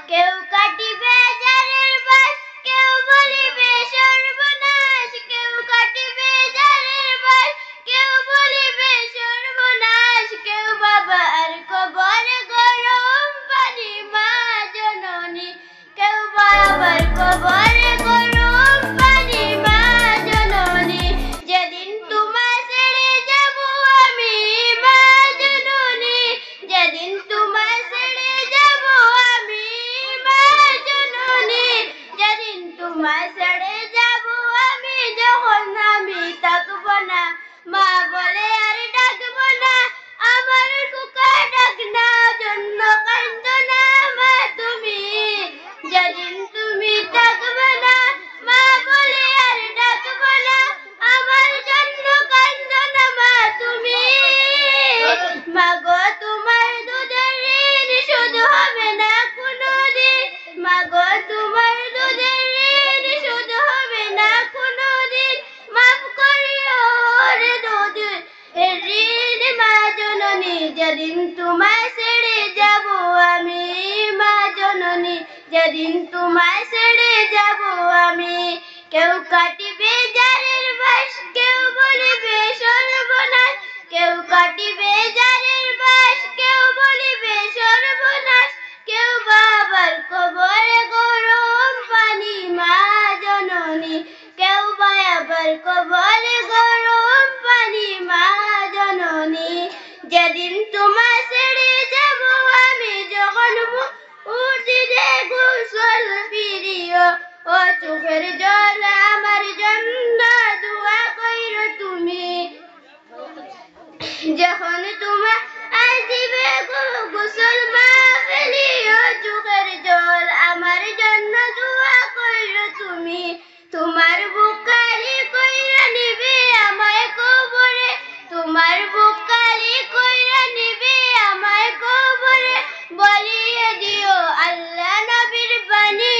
কেউ কাটিবে জারের বাস, কেউ বলিবে সর্বনাশ, কেউ কাটিবে জারের বাস, কেউ বলিবে সর্বনাশ, কেউ বাবার কবরে গরম পানি মা জননী, কেউ বাবার কবরে গরম পানি মা জননী, যেদিন তোমায় ছেড়ে যাব আমি মা জননী, যেদিন তোমায় ছেড়ে যাব আমি মা জননী, যেদিন তোমায় ছেড়ে যাব আমি, যখন আমি থাকব না, মা বলে আর ডাকব না, আমার কুকা ডাক না জন্য কান্দ না মা তুমি, যেদিন তুমি থাকবে না, মা বলে আর ডাকব না, আমার জন্য কান্দ না মা তুমি। মাগো তোমার দুধের ঋণ শোধ হবে না কোনোদিন, মাগো তোমার দুধের ঋণ শোধ হবে না কোনোদিন, মাফ করিও রে দুধের ঋণ মা জননী, যেদিন তোমায় ছেড়ে যাব আমি মা জননী, যেদিন তোমায় ছেড়ে যাব আমি, কেউ কাটিবে জারের বাস, কেউ বলিবে সর্বনাশ, কেউ কাটিবে জারের বাস, কেউ বলিবে সর্বনাশ, কেউ বাবার কবরে গরম পানি মা জননী, কেউ বাবার কবরে গরম পানি মা জননী, যেদিন তোমায় ছেড়ে যাব আমি, যখন মসজিদে গোসল ফিরিও, ও চোখের জল আমার জন্য দোয়া কইরো তুমি, যখন তোমার আসিবে গোসল মাহফিলে, ও চোখের জল আমার জন্য দোয়া কইরো তুমি, তোমার বুক খালি কইরা নিবে আমায় কবরে, তোমার বুক খালি কইরা নিবে আমায় কবরে, বলিয়ে দিও আল্লাহ নবীর বাণী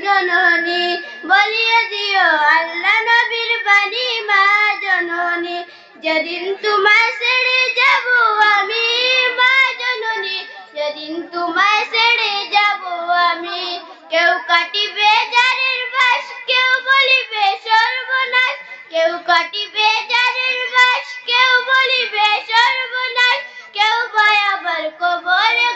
জননী, বলিয়ে দিও আল্লাহ নবীর বাণী মা জননী, যেদিন তোমায় ছেড়ে যাব আমি মা জননী, যেদিন তোমায় ছেড়ে যাব আমি, কেউ কাটিবে জারের বাস, কেউ বলিবে সর্বনাশ, কেউ কাটিবে জারের বাস, কেউ বলিবে সর্বনাশ, কেউ বাবার কবরে